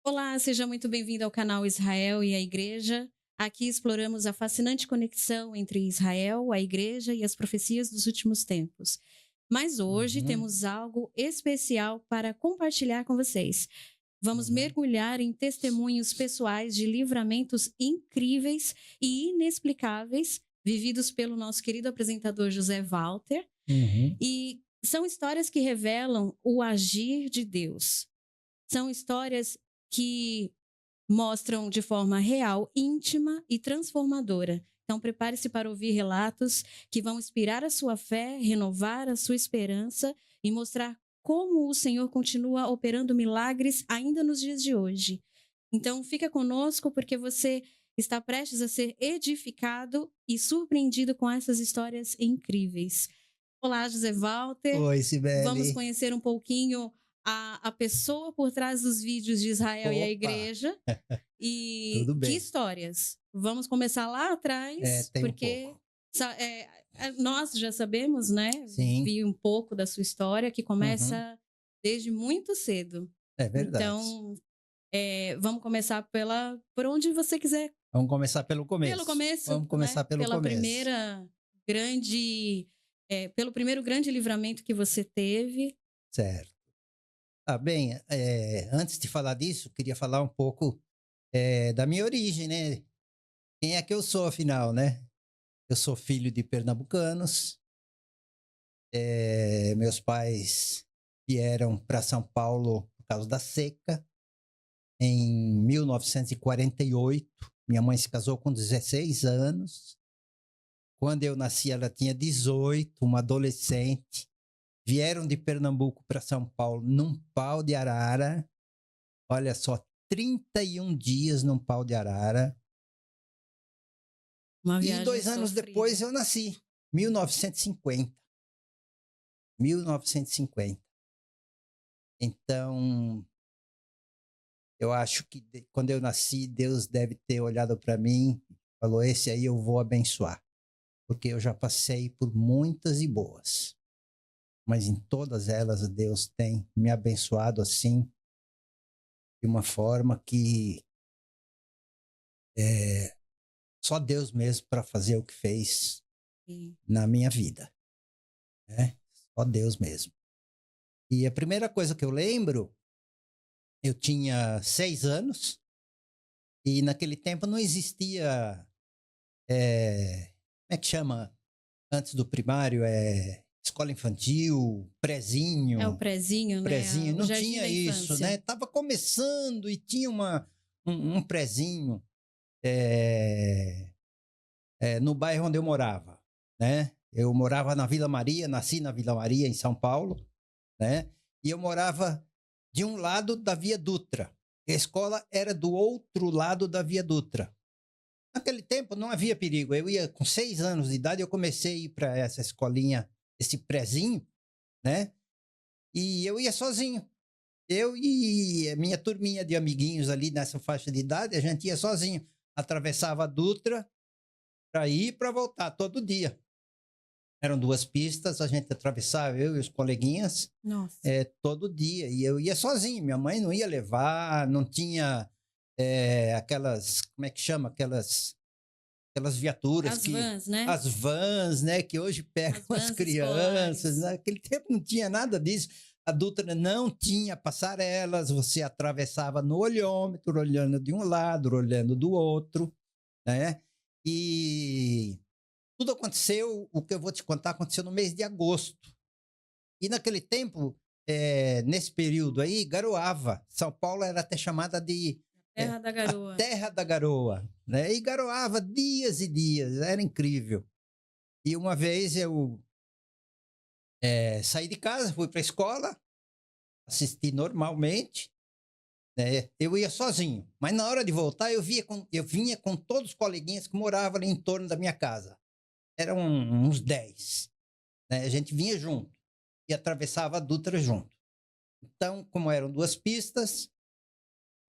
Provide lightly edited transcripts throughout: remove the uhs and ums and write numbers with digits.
Olá, seja muito bem-vindo ao canal Israel e a Igreja. Aqui exploramos a fascinante conexão entre Israel, a Igreja e as profecias dos últimos tempos. Mas hoje Uhum, temos algo especial para compartilhar com vocês. Vamos uhum. mergulhar em testemunhos pessoais de livramentos incríveis e inexplicáveis vividos pelo nosso querido apresentador José Walter. Uhum. E são histórias que revelam o agir de Deus. São histórias que mostram de forma real, íntima e transformadora. Então, prepare-se para ouvir relatos que vão inspirar a sua fé, renovar a sua esperança e mostrar como o Senhor continua operando milagres ainda nos dias de hoje. Então, fica conosco porque você está prestes a ser edificado e surpreendido com essas histórias incríveis. Olá, José Walter. Oi, Vamos Sibeli. conhecer um pouquinho a pessoa por trás dos vídeos de Israel e a Opa, igreja. E tudo que bem. histórias? Vamos começar lá É, atrás, tem um porque pouco. nós já sabemos, né? Sim, Vi um pouco da sua história, que uhum, começa desde muito cedo. é verdade. Então, vamos começar por onde você quiser. Vamos começar pelo Pelo começo. começo, Vamos né? começar pelo começo. Pelo primeiro grande livramento que você teve. Certo. Ah, bem, antes de falar disso, queria falar um pouco da minha origem, né? Quem é que eu sou, afinal, né? Eu sou filho de pernambucanos. Meus pais vieram para São Paulo por causa da seca em 1948. Minha mãe se casou com 16 anos. Quando eu nasci, ela tinha 18, uma adolescente. Vieram de Pernambuco para São Paulo num pau de arara. Olha só, 31 dias num pau de arara. Uma E viagem 2 anos depois sofrida. eu nasci, 1950. 1950. Então, eu acho que quando eu nasci, Deus deve ter olhado para mim e falou: esse aí eu vou abençoar. Porque eu já passei por muitas e boas. Mas em todas elas Deus tem me abençoado assim, de uma forma que é só Deus mesmo para fazer o que fez Sim. na minha vida, né? Só Deus mesmo. E a primeira coisa que eu lembro, eu tinha 6 anos e naquele tempo não existia, como é que chama? Antes do primário, escola infantil, É o prezinho, prezinho, né? prezinho, O não jardim tinha da isso, né? infância. Tava começando e tinha um prezinho é, no bairro onde eu morava, né? Eu morava na Vila Maria, nasci na Vila Maria, em São Paulo, né? E eu morava de um lado da Via Dutra. A escola era do outro lado da Via Dutra. Naquele tempo não havia perigo. Eu ia com 6 anos de idade, eu comecei a ir para essa escolinha, esse prezinho, né? E eu ia sozinho. Eu e a minha turminha de amiguinhos ali nessa faixa de idade, a gente ia sozinho. Atravessava a Dutra para ir e para voltar todo dia. Eram 2 pistas, a gente atravessava, eu e os coleguinhas, Nossa. todo dia. E eu ia sozinho, minha mãe não ia levar, não tinha aquelas, como é que chama? Aquelas viaturas As que. vans, né? As vans, né? Que hoje pegam As as vans crianças. escolares. Naquele tempo não tinha nada disso. A Dutra não tinha passarelas, você atravessava no olhômetro, olhando de um lado, olhando do outro, né? E tudo aconteceu, o que eu vou te contar aconteceu no mês de agosto. E naquele tempo, nesse período aí, garoava. São Paulo era até chamada de Terra da a Garoa. terra da garoa, né? E garoava dias e dias, era incrível. E uma vez eu saí de casa, fui para a escola, assisti normalmente, né? Eu ia sozinho, mas na hora de voltar eu vinha com todos os coleguinhas que moravam ali em torno da minha casa. Eram uns 10, né? A gente vinha junto e atravessava a Dutra junto. Então, como eram 2 pistas,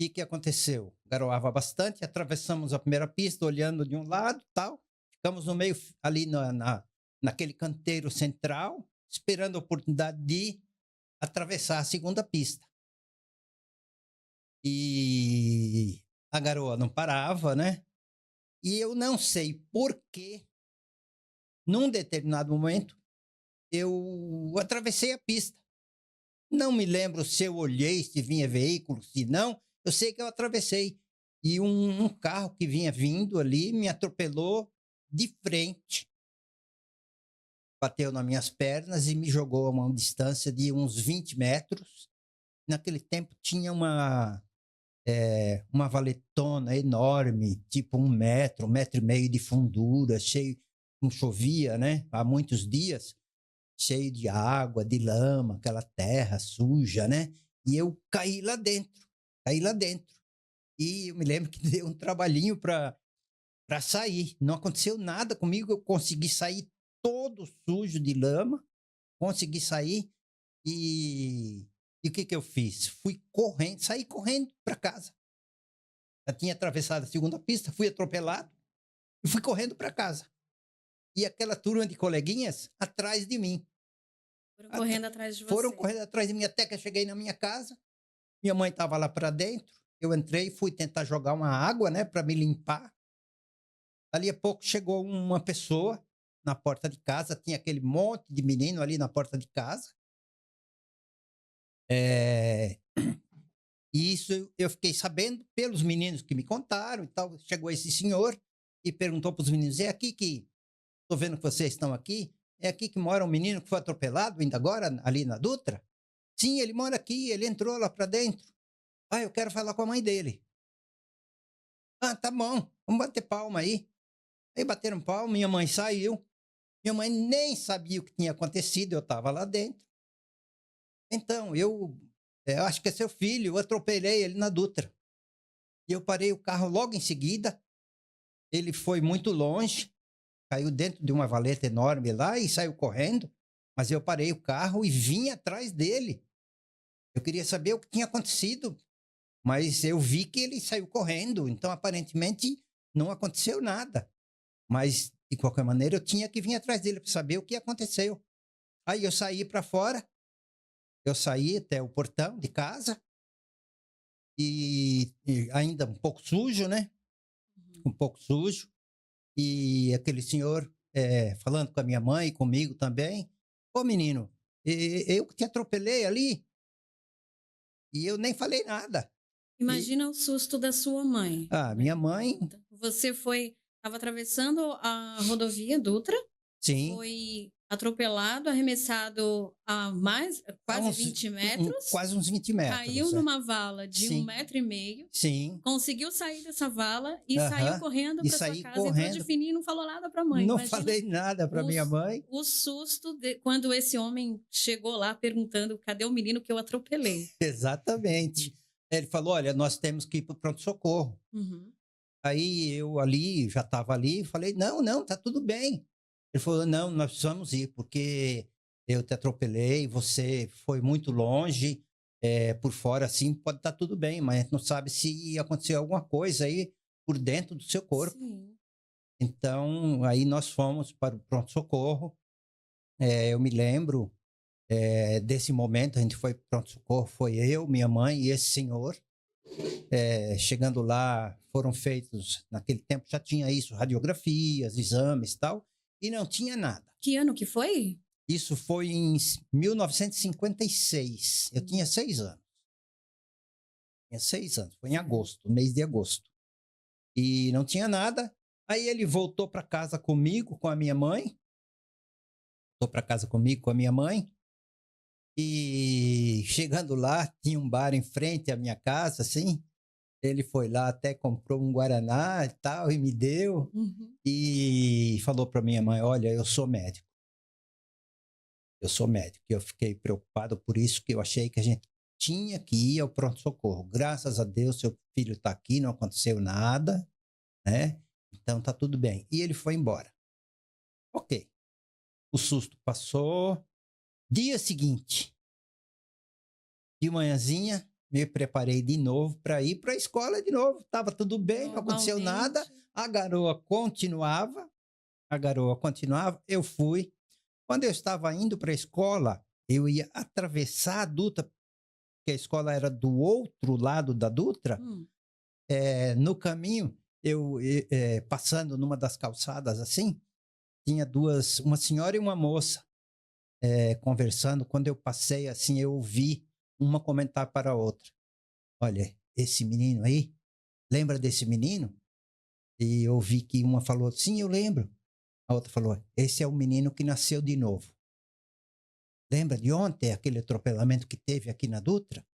o que aconteceu? Garoava bastante, atravessamos a primeira pista, olhando de um lado, tal. Ficamos no meio, ali naquele canteiro central, esperando a oportunidade de atravessar a segunda pista. E a garoa não parava, né? E eu não sei por que, num determinado momento, eu atravessei a pista. Não me lembro se eu olhei, se vinha veículo, se não. Eu sei que eu atravessei. E um carro que vinha vindo ali me atropelou de frente. Bateu nas minhas pernas e me jogou a uma distância de uns 20 metros. Naquele tempo tinha uma valetona enorme, tipo 1 metro e meio de fundura, cheio, não chovia, né? Há muitos dias, cheio de água, de lama, aquela terra suja, né? E eu caí lá dentro, caí lá dentro. E eu me lembro que deu um trabalhinho para sair. Não aconteceu nada comigo, eu consegui sair todo sujo de lama, consegui sair e o que eu fiz? Fui correndo, saí correndo para casa. Já tinha atravessado a segunda pista, fui atropelado e fui correndo para casa. E aquela turma de coleguinhas atrás de mim. Foram correndo atrás de você. Foram correndo atrás de mim até que eu cheguei na minha casa. Minha mãe estava lá para dentro. Eu entrei e fui tentar jogar uma água, né, para me limpar. Ali a pouco chegou uma pessoa na porta de casa. Tinha aquele monte de menino ali na porta de casa. E isso eu fiquei sabendo pelos meninos que me contaram e tal. Chegou esse senhor e perguntou para os meninos: é aqui que estou vendo que vocês estão aqui? É aqui que mora um menino que foi atropelado ainda agora, ali na Dutra? Sim, ele mora aqui, ele entrou lá para dentro. Ah, eu quero falar com a mãe dele. Ah, tá bom, vamos bater palma aí. Aí bateram palma, minha mãe saiu. Minha mãe nem sabia o que tinha acontecido, eu estava lá dentro. Então, eu acho que é seu filho, eu atropelei ele na Dutra. E eu parei o carro logo em seguida. Ele foi muito longe, caiu dentro de uma valeta enorme lá e saiu correndo. Mas eu parei o carro e vim atrás dele. Eu queria saber o que tinha acontecido, mas eu vi que ele saiu correndo. Então, aparentemente, não aconteceu nada. Mas, de qualquer maneira, eu tinha que vir atrás dele para saber o que aconteceu. Aí eu saí para fora. Eu saí até o portão de casa. E ainda um pouco sujo, né? Um pouco sujo. E aquele senhor falando com a minha mãe e comigo também. Ô, menino, eu que te atropelei ali. E eu nem falei nada. Imagina o susto da sua mãe. Ah, minha mãe... Você estava atravessando a rodovia Dutra, Sim. foi atropelado, arremessado a quase 20 metros. Quase uns 20 metros. Caiu numa vala de Sim. 1,5 m. Sim. Conseguiu sair dessa vala e saiu correndo para sua casa. Correndo. Entrou de fininho e não falou nada para a mãe. Não Imagina falei nada para minha mãe. O susto quando esse homem chegou lá perguntando: cadê o menino que eu atropelei? Exatamente. Ele falou: olha, nós temos que ir para o pronto-socorro. Uhum. Aí eu ali, já estava ali, falei: não, tá tudo bem. Ele falou: não, nós precisamos ir, porque eu te atropelei, você foi muito longe, por fora assim, pode estar tudo bem, mas a gente não sabe se aconteceu alguma coisa aí por dentro do seu corpo. Sim. Então, aí nós fomos para o pronto-socorro. Eu me lembro desse momento, a gente foi para o pronto-socorro, foi eu, minha mãe e esse senhor. Chegando lá, foram feitos, naquele tempo já tinha isso, radiografias, exames e tal, e não tinha nada. Que ano que foi? Isso foi em 1956. Eu tinha 6 anos. Tinha 6 anos, foi em agosto, mês de agosto. E não tinha nada. Aí ele voltou para casa comigo, com a minha mãe. Voltou para casa comigo, com a minha mãe. E chegando lá, tinha um bar em frente à minha casa, assim. Ele foi lá, até comprou um guaraná e tal, e me deu. Uhum. E falou para minha mãe: olha, eu sou médico. Eu sou médico. E eu fiquei preocupado por isso, que eu achei que a gente tinha que ir ao pronto-socorro. Graças a Deus, seu filho está aqui, não aconteceu nada, né? Então tá tudo bem. E ele foi embora. Ok. O susto passou. Dia seguinte, de manhãzinha, me preparei de novo para ir para a escola de novo. Tava tudo bem, não aconteceu nada. A garoa continuava. Eu fui. Quando eu estava indo para a escola, eu ia atravessar a Dutra, porque a escola era do outro lado da Dutra. No caminho, passando numa das calçadas assim, tinha uma senhora e uma moça conversando. Quando eu passei assim, eu ouvi uma comentar para a outra: olha, esse menino aí, lembra desse menino? E eu ouvi que uma falou: sim, eu lembro. A outra falou: esse é o menino que nasceu de novo. Lembra de ontem, aquele atropelamento que teve aqui na Dutra?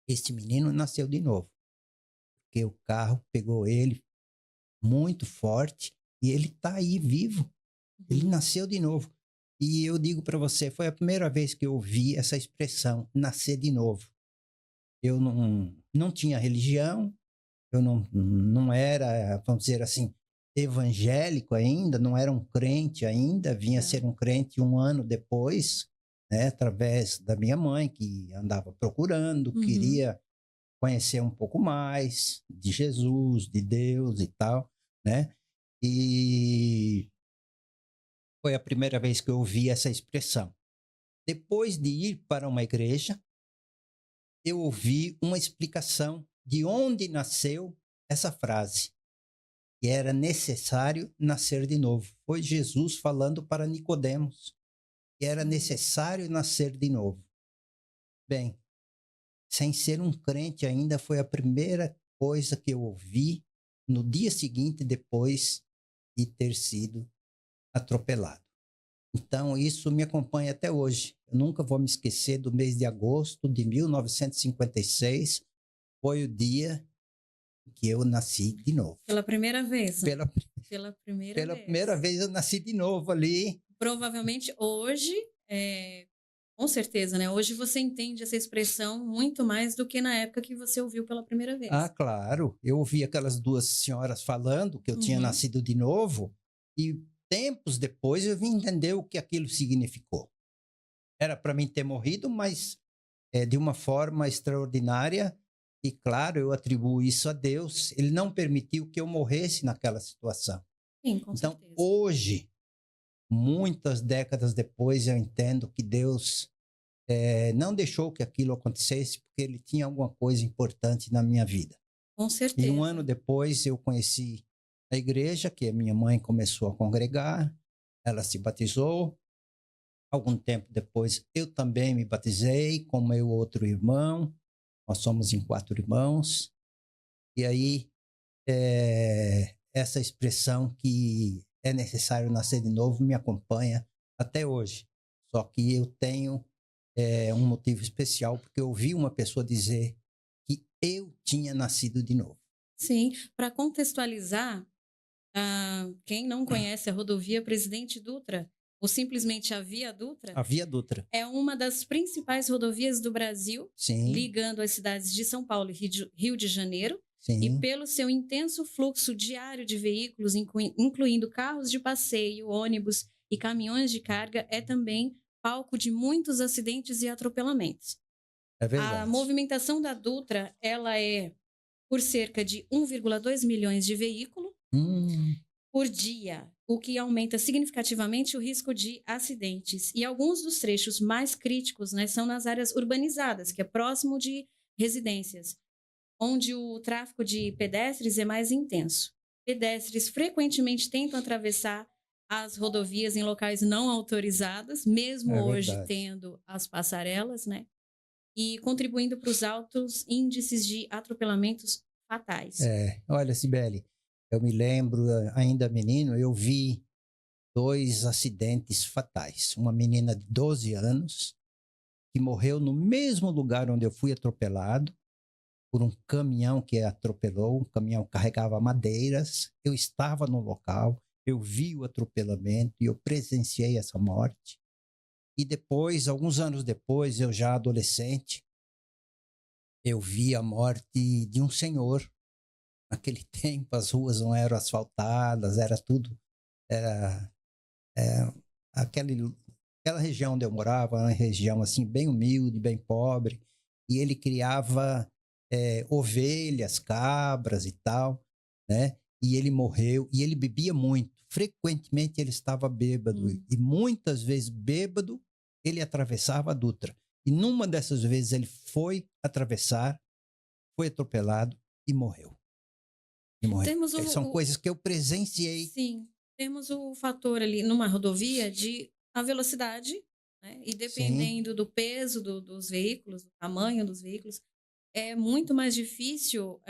Esse menino nasceu de novo. Porque o carro pegou ele muito forte e ele está aí vivo. Ele nasceu de novo. E eu digo para você, foi a primeira vez que eu ouvi essa expressão, nascer de novo. Eu não tinha religião, eu não era, vamos dizer assim, evangélico ainda, não era um crente ainda, vinha a ser um crente 1 ano depois, né, através da minha mãe, que andava procurando, queria conhecer um pouco mais de Jesus, de Deus e tal, né? E foi a primeira vez que eu ouvi essa expressão. Depois de ir para uma igreja, eu ouvi uma explicação de onde nasceu essa frase, que era necessário nascer de novo. Foi Jesus falando para Nicodemos que era necessário nascer de novo. Bem, sem ser um crente ainda, foi a primeira coisa que eu ouvi no dia seguinte, depois de ter sido atropelado. Então, isso me acompanha até hoje. Eu nunca vou me esquecer do mês de agosto de 1956. Foi o dia que eu nasci de novo. Pela primeira vez. Pela primeira vez eu nasci de novo ali. Provavelmente hoje, com certeza, né? Hoje você entende essa expressão muito mais do que na época que você ouviu pela primeira vez. Ah, claro. Eu ouvi aquelas duas senhoras falando que eu tinha nascido de novo e tempos depois eu vim entender o que aquilo significou. Era para mim ter morrido, mas de uma forma extraordinária. E, claro, eu atribuo isso a Deus. Ele não permitiu que eu morresse naquela situação. Sim, com então, certeza. Hoje, muitas décadas depois, eu entendo que Deus não deixou que aquilo acontecesse porque Ele tinha alguma coisa importante na minha vida. Com certeza. E 1 ano depois, eu conheci a igreja, que a minha mãe começou a congregar. Ela se batizou. Algum tempo depois, eu também me batizei, com meu outro irmão. Nós somos em 4 irmãos. E aí, essa expressão que é necessário nascer de novo me acompanha até hoje. Só que eu tenho um motivo especial, porque eu ouvi uma pessoa dizer que eu tinha nascido de novo. Sim, para contextualizar, quem não conhece a rodovia Presidente Dutra, ou simplesmente a Via Dutra, é uma das principais rodovias do Brasil, Sim. ligando as cidades de São Paulo e Rio de Janeiro. Sim. E pelo seu intenso fluxo diário de veículos, incluindo carros de passeio, ônibus e caminhões de carga, é também palco de muitos acidentes e atropelamentos. É verdade. A movimentação da Dutra, ela é por cerca de 1,2 milhões de veículos por dia, o que aumenta significativamente o risco de acidentes. E alguns dos trechos mais críticos, né, são nas áreas urbanizadas, que é próximo de residências, onde o tráfego de pedestres é mais intenso. Pedestres frequentemente tentam atravessar as rodovias em locais não autorizados, mesmo hoje tendo as passarelas, né? E contribuindo para os altos índices de atropelamentos fatais. Olha, Cibele, eu me lembro, ainda menino, eu vi 2 acidentes fatais. Uma menina de 12 anos que morreu no mesmo lugar onde eu fui atropelado por um caminhão que atropelou. Um caminhão carregava madeiras. Eu estava no local, eu vi o atropelamento e eu presenciei essa morte. E depois, alguns anos depois, eu já adolescente, eu vi a morte de um senhor. Naquele tempo as ruas não eram asfaltadas, era tudo, aquela região onde eu morava, uma região assim bem humilde, bem pobre, e ele criava ovelhas, cabras e tal, né? E ele morreu, e ele bebia muito, frequentemente ele estava bêbado, e muitas vezes bêbado ele atravessava a Dutra. E numa dessas vezes ele foi atravessar, foi atropelado e morreu. Temos São coisas que eu presenciei. Sim, temos o fator ali numa rodovia de a velocidade, né? E Sim, dependendo do peso dos veículos, do tamanho dos veículos, é muito mais difícil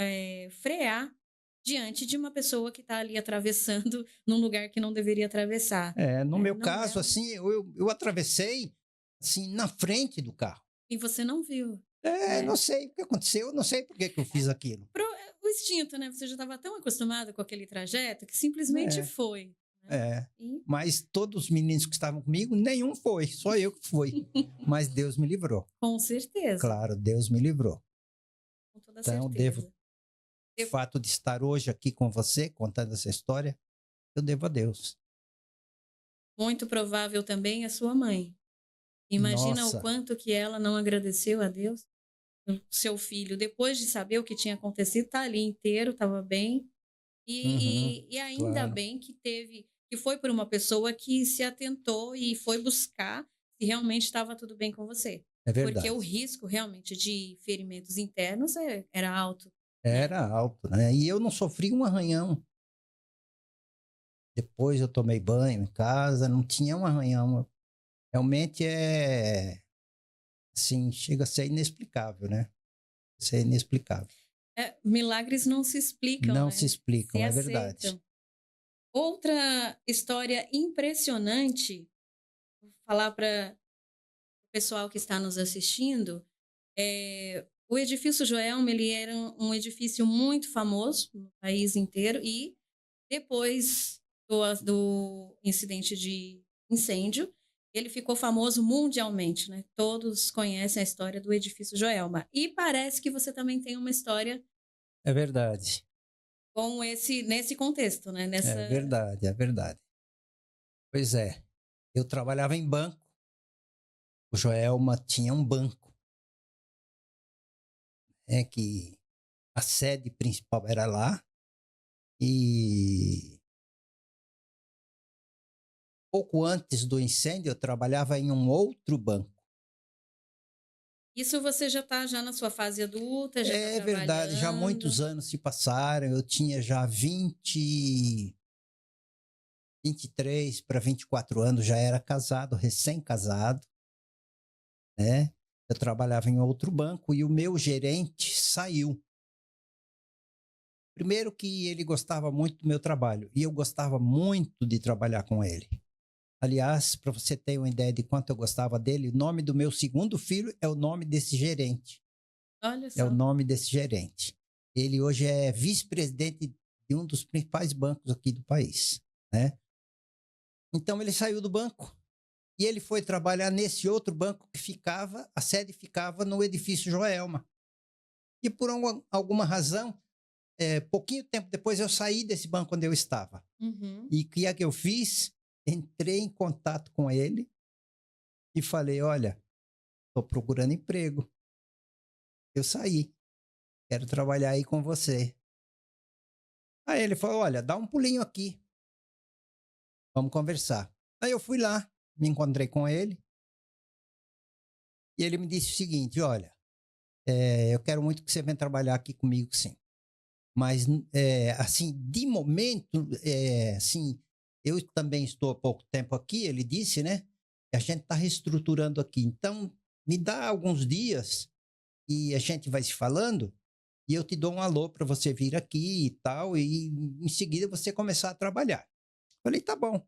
frear diante de uma pessoa que está ali atravessando num lugar que não deveria atravessar. no meu Não é caso, assim, eu atravessei assim, na frente do carro. E você não viu, né? Não sei o que aconteceu, não sei por que eu fiz aquilo. O instinto, né? Você já estava tão acostumado com aquele trajeto que simplesmente É, foi. Né? é. E Mas todos os meninos que estavam comigo, nenhum foi, só eu que fui. Mas Deus me livrou. com certeza, Claro, Deus me livrou. com toda Então, certeza. o fato de estar hoje aqui com você, contando essa história, eu devo a Deus. Muito provável também a sua mãe. Imagina o Nossa, quanto que ela não agradeceu a Deus. O seu filho, depois de saber o que tinha acontecido, tá ali inteiro, estava bem. E ainda claro, bem que foi por uma pessoa que se atentou e foi buscar se realmente estava tudo bem com você. é Porque o verdade. risco realmente de ferimentos internos era alto, né? Era alto, né? E eu não sofri um arranhão. Depois eu tomei banho em casa, não tinha um arranhão. Realmente assim, chega a ser inexplicável, né? Ser inexplicável. Milagres não se explicam, Não se né? Se explicam, é verdade. aceitam. Outra história impressionante, vou falar para o pessoal que está nos assistindo, o edifício Joelma, ele era um edifício muito famoso no país inteiro e depois do incidente de incêndio, ele ficou famoso mundialmente, né? Todos conhecem a história do edifício Joelma. E parece que você também tem uma história É verdade. nesse contexto, né? É verdade, é verdade. Pois é. Eu trabalhava em banco. O Joelma tinha um banco, que a sede principal era lá. E pouco antes do incêndio, eu trabalhava em um outro banco. Isso você já está já na sua fase adulta, já está É verdade, já muitos trabalhando. anos se passaram. Eu tinha já 23 para 24 anos, já era casado, recém-casado, né? Eu trabalhava em outro banco e o meu gerente saiu. Primeiro que ele gostava muito do meu trabalho e eu gostava muito de trabalhar com ele. Aliás, para você ter uma ideia de quanto eu gostava dele, o nome do meu segundo filho é o nome desse gerente. Olha É o só. nome desse gerente. Ele hoje é vice-presidente de um dos principais bancos aqui do país, né? Então ele saiu do banco e ele foi trabalhar nesse outro banco que a sede ficava no edifício Joelma. E por alguma razão, pouquinho tempo depois eu saí desse banco onde eu estava. Uhum. E o que é que eu fiz? Entrei em contato com ele e falei, olha, estou procurando emprego. Eu saí, quero trabalhar aí com você. Aí ele falou, olha, dá um pulinho aqui, vamos conversar. Aí eu fui lá, me encontrei com ele e ele me disse o seguinte, olha, eu quero muito que você venha trabalhar aqui comigo, sim. Mas, assim, de momento, assim, eu também estou há pouco tempo aqui, ele disse, né? A gente está reestruturando aqui. Então, me dá alguns dias e a gente vai se falando e eu te dou um alô para você vir aqui e tal, e em seguida você começar a trabalhar. Falei, tá bom.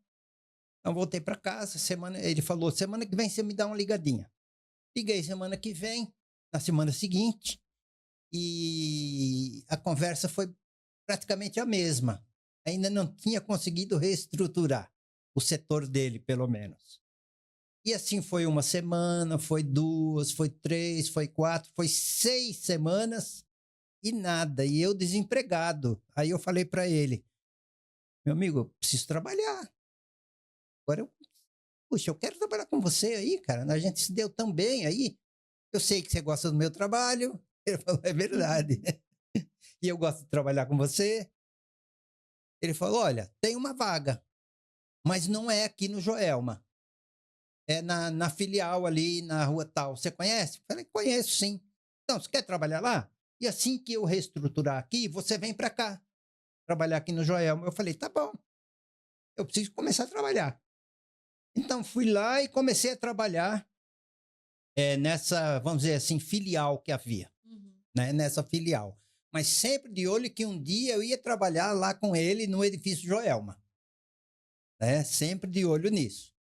Então, voltei para casa, ele falou, semana que vem você me dá uma ligadinha. Liguei semana que vem, na semana seguinte, e a conversa foi praticamente a mesma. Ainda não tinha conseguido reestruturar o setor dele, pelo menos. E assim foi uma semana, foi 2, foi 3, foi 4, foi 6 semanas e nada. E eu desempregado. Aí eu falei para ele, meu amigo, eu preciso trabalhar. Agora puxa, eu quero trabalhar com você aí, cara. A gente se deu tão bem aí. Eu sei que você gosta do meu trabalho. Ele falou, é verdade. E eu gosto de trabalhar com você. Ele falou, olha, tem uma vaga, mas não é aqui no Joelma. É na filial ali, na rua tal. Você conhece? Falei, conheço sim. Então, você quer trabalhar lá? E assim que eu reestruturar aqui, você vem para cá, trabalhar aqui no Joelma. Eu falei, tá bom, eu preciso começar a trabalhar. Então, fui lá e comecei a trabalhar nessa, vamos dizer assim, filial que havia, né? Nessa filial. Mas sempre de olho que um dia eu ia trabalhar lá com ele no edifício Joelma, né? Sempre de olho nisso.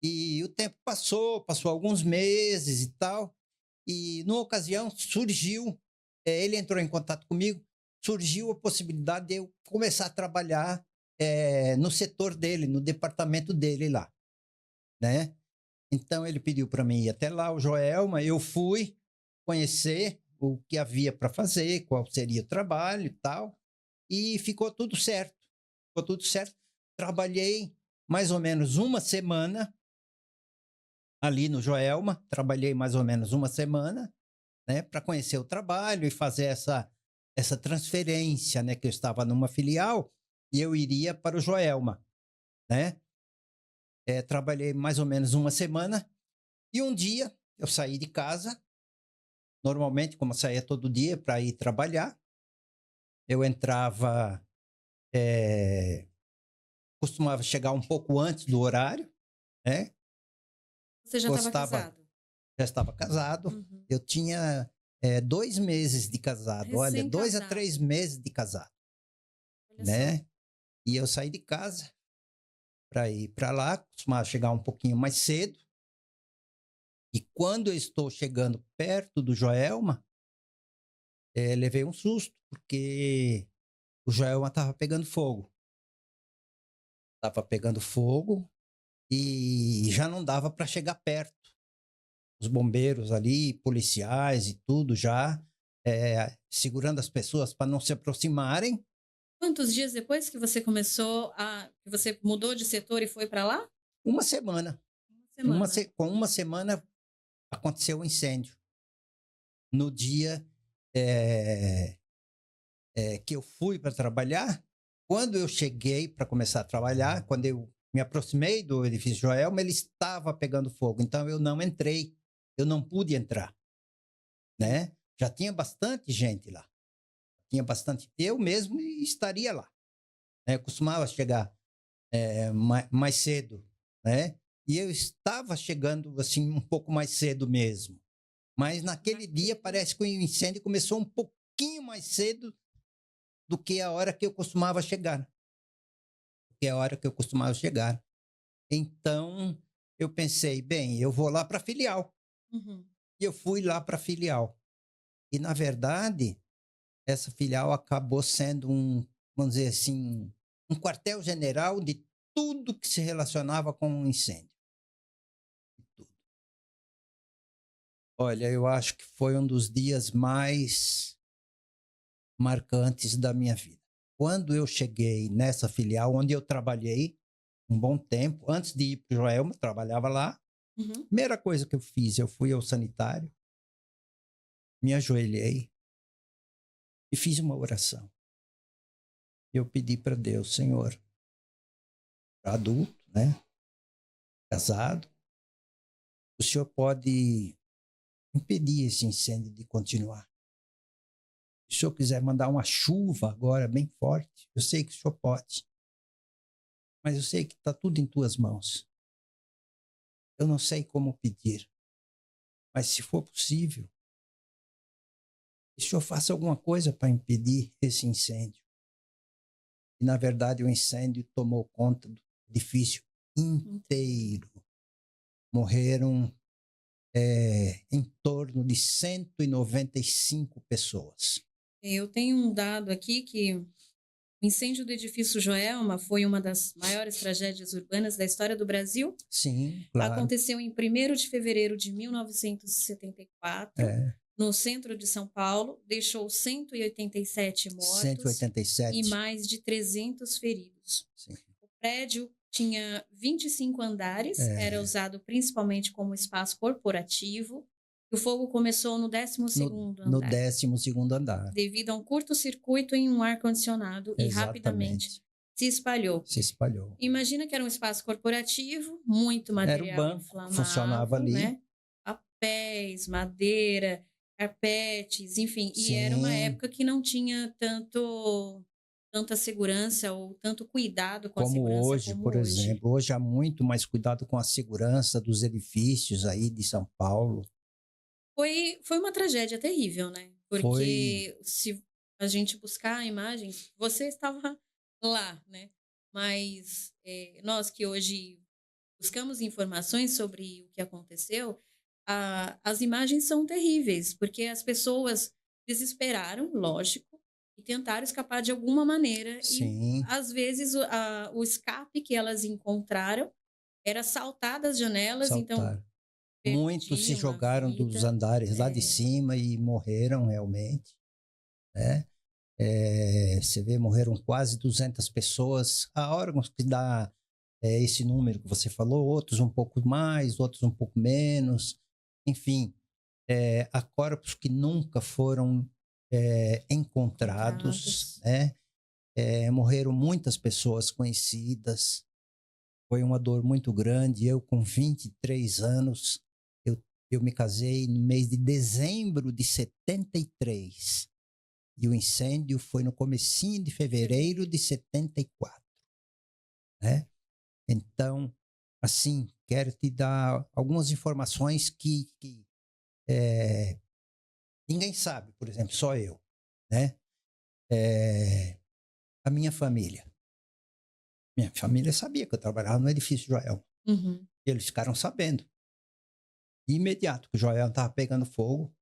E o tempo passou alguns meses e tal, e numa ocasião surgiu, ele entrou em contato comigo, surgiu a possibilidade de eu começar a trabalhar no setor dele, no departamento dele lá, né? Então ele pediu para mim ir até lá, o Joelma, eu fui conhecer o que havia para fazer, qual seria o trabalho e tal, e ficou tudo certo. Ficou tudo certo. Trabalhei mais ou menos uma semana ali no Joelma, trabalhei mais ou menos uma semana, né, para conhecer o trabalho e fazer essa transferência, né, que eu estava numa filial e eu iria para o Joelma, né? Trabalhei mais ou menos uma semana e um dia eu saí de casa, normalmente, como eu saía todo dia para ir trabalhar, eu entrava, costumava chegar um pouco antes do horário, né? Você já estava casado? Já estava casado. Uhum. Eu tinha 2 meses de casado. Olha, 2 a 3 meses de casado. Olha Né? só. E eu saí de casa para ir para lá, costumava chegar um pouquinho mais cedo. E quando eu estou chegando perto do Joelma, levei um susto, porque o Joelma estava pegando fogo. Estava pegando fogo e já não dava para chegar perto. Os bombeiros ali, policiais e tudo já segurando as pessoas para não se aproximarem. Quantos dias depois que você que você mudou de setor e foi para lá? Uma semana. Uma semana. Com uma semana aconteceu o incêndio. No dia que eu fui para trabalhar, quando eu cheguei para começar a trabalhar, quando eu me aproximei do edifício Joelma, ele estava pegando fogo. Então eu não entrei, eu não pude entrar, né? Já tinha bastante gente lá. Tinha bastante. Eu mesmo estaria lá. Né? Eu costumava chegar mais cedo, né? E eu estava chegando assim um pouco mais cedo mesmo. Mas naquele dia parece que o incêndio começou um pouquinho mais cedo do que a hora que eu costumava chegar. Então eu pensei, bem, eu vou lá para a filial. Uhum. E eu fui lá para a filial. E na verdade, essa filial acabou sendo vamos dizer assim, um quartel-general de tudo que se relacionava com o incêndio. Tudo. Olha, eu acho que foi um dos dias mais marcantes da minha vida. Quando eu cheguei nessa filial, onde eu trabalhei um bom tempo, antes de ir para o Joelma, trabalhava lá. Uhum. Primeira coisa que eu fiz, eu fui ao sanitário, me ajoelhei e fiz uma oração. Eu pedi para Deus, Senhor, adulto, né? Casado, o Senhor pode impedir esse incêndio de continuar. Se o Senhor quiser mandar uma chuva agora bem forte, eu sei que o Senhor pode. Mas eu sei que está tudo em tuas mãos. Eu não sei como pedir. Mas se for possível, que o Senhor faça alguma coisa para impedir esse incêndio. E, na verdade, o incêndio tomou conta do edifício inteiro. Morreram em torno de 195 pessoas. Eu tenho um dado aqui que o incêndio do edifício Joelma foi uma das maiores tragédias urbanas da história do Brasil. Sim, claro. Aconteceu em 1º de fevereiro de 1974, no centro de São Paulo, deixou 187 mortos 187. E mais de 300 feridos. Sim. O prédio tinha 25 andares, era usado principalmente como espaço corporativo. O fogo começou no 12º andar. No 12º andar. Devido a um curto-circuito em um ar-condicionado e rapidamente se espalhou. Se espalhou. Imagina que era um espaço corporativo, muito Era o material banco, funcionava inflamável, ali. né? Papéis, madeira, carpetes, enfim. E era uma Sim, época que não tinha tanta segurança ou tanto cuidado com a como segurança hoje, como por hoje. exemplo. Hoje há muito mais cuidado com a segurança dos edifícios aí de São Paulo. Foi uma tragédia terrível, né? Foi, Porque se a gente buscar imagens, você estava lá, né? Mas nós que hoje buscamos informações sobre o que aconteceu, as imagens são terríveis, porque as pessoas desesperaram, lógico, e tentaram escapar de alguma maneira. E sim, às vezes o escape que elas encontraram era saltar das janelas, então saltaram. Muitos se perdiam a jogaram dos vida. andares lá de É, cima e morreram realmente, né? Você vê, morreram quase 200 pessoas. Há órgãos que dá esse número que você falou, outros um pouco mais, outros um pouco menos. Enfim, há corpos que nunca foram encontrados, encontrados. né? Morreram muitas pessoas conhecidas. Foi uma dor muito grande. Eu, com 23 anos, eu me casei no mês de dezembro de 73. E o incêndio foi no comecinho de fevereiro de 74, né? Então, assim, quero te dar algumas informações que ninguém sabe, por exemplo, só eu, né? A minha família. Minha família sabia que eu trabalhava no edifício Joel. Uhum. Eles ficaram sabendo. De imediato que o Joel estava pegando fogo.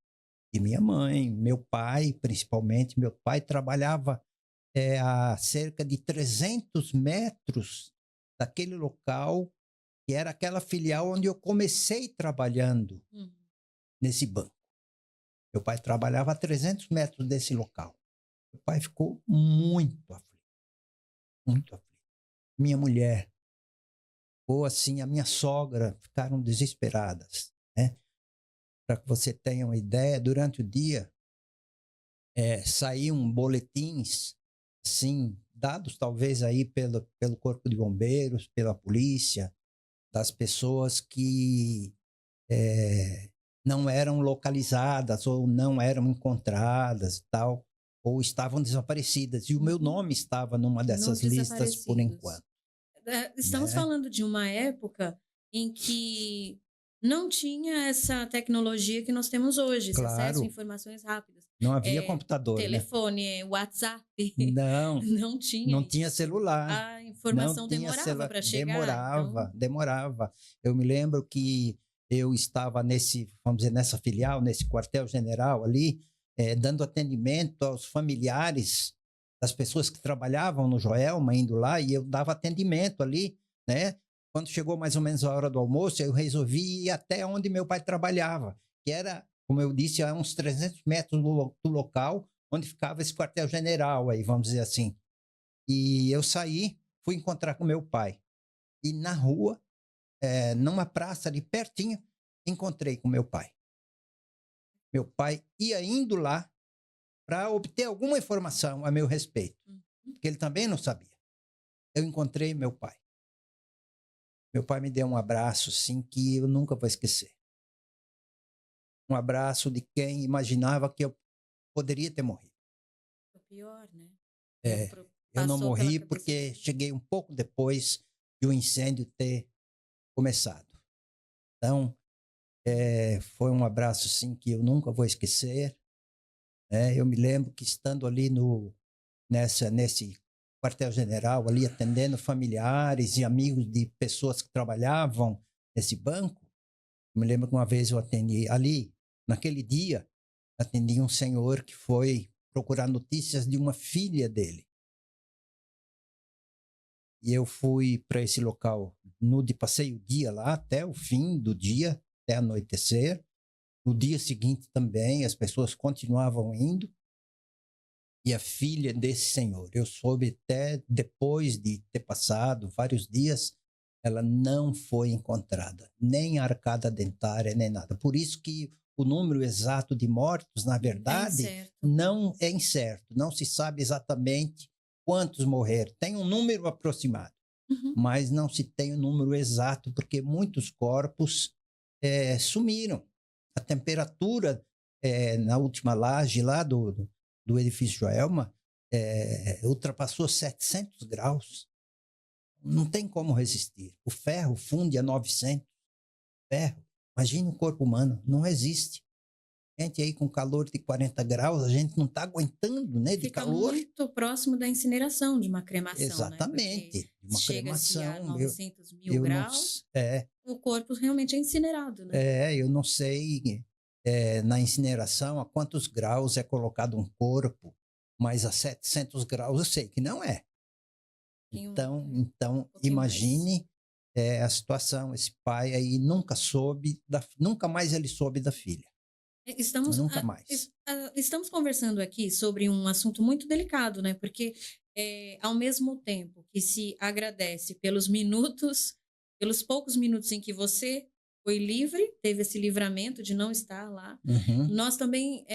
E minha mãe, meu pai, principalmente, meu pai trabalhava a cerca de 300 metros daquele local, que era aquela filial onde eu comecei trabalhando Uhum. nesse banco. Meu pai trabalhava a 300 metros desse local. Meu pai ficou muito aflito, muito aflito. Minha mulher, ou assim, a minha sogra, ficaram desesperadas, né? Para que você tenha uma ideia, durante o dia, saíam boletins, assim, dados talvez aí pelo Corpo de Bombeiros, pela polícia, das pessoas que não eram localizadas ou não eram encontradas e tal, ou estavam desaparecidas. E o meu Uhum. nome estava numa Nos dessas listas por desaparecidos. enquanto, Estamos né? falando de uma época em que não tinha essa tecnologia que nós temos hoje, esse acesso a Claro, informações rápidas. não havia É, computador, né? telefone, WhatsApp, Não, não tinha não tinha isso. celular, A não informação tinha demorava celular, para chegar, então. demorava. Eu me lembro que eu estava nesse, vamos dizer, nessa filial, nesse quartel-general ali, dando atendimento aos familiares das pessoas que trabalhavam no Joelma, indo lá, e eu dava atendimento ali, né? Quando chegou mais ou menos a hora do almoço, eu resolvi ir até onde meu pai trabalhava, que era, como eu disse, a uns 300 metros do local onde ficava esse quartel-general aí, vamos dizer assim. E eu saí, fui encontrar com meu pai. E na rua, numa praça ali pertinho, encontrei com meu pai. Meu pai ia indo lá para obter alguma informação a meu respeito, Uhum. porque ele também não sabia. Eu encontrei meu pai. Meu pai me deu um abraço, assim, que eu nunca vou esquecer. Um abraço de quem imaginava que eu poderia ter morrido. O pior, né? É, eu não Passou pela morri cabeça porque dele. cheguei um pouco depois de o incêndio ter começado. Então, foi um abraço, sim, que eu nunca vou esquecer. Eu me lembro que estando ali nesse quartel-general, ali atendendo familiares e amigos de pessoas que trabalhavam nesse banco, eu me lembro que uma vez eu atendi ali, naquele dia, atendi um senhor que foi procurar notícias de uma filha dele. E eu fui para esse local, passei o dia lá até o fim do dia, até anoitecer. No dia seguinte também, as pessoas continuavam indo. E a filha desse senhor, eu soube até depois de ter passado vários dias, ela não foi encontrada, nem a arcada dentária, nem nada. Por isso que o número exato de mortos, na É verdade, incerto. não é incerto. Não se sabe exatamente quantos morreram. Tem um número aproximado, mas não se tem o número exato, porque muitos corpos sumiram. A temperatura na última laje lá do edifício Joelma ultrapassou 700 graus. Não tem como resistir. O ferro funde a 900. Ferro. Imagina o corpo humano. Não existe. Gente aí com calor de 40 graus, a gente não está aguentando, né? De Fica calor. muito próximo da incineração, de uma cremação, Exatamente. né? De uma chega-se a cremação. 900 mil graus, o corpo realmente é incinerado, né? Eu não sei na incineração a quantos graus é colocado um corpo, mas a 700 graus eu sei que não é. Então imagine a situação. Esse pai aí nunca mais ele soube da filha. Nunca mais. Estamos conversando aqui sobre um assunto muito delicado, né? Porque ao mesmo tempo que se agradece pelos poucos minutos em que você foi livre, teve esse livramento de não estar lá, nós também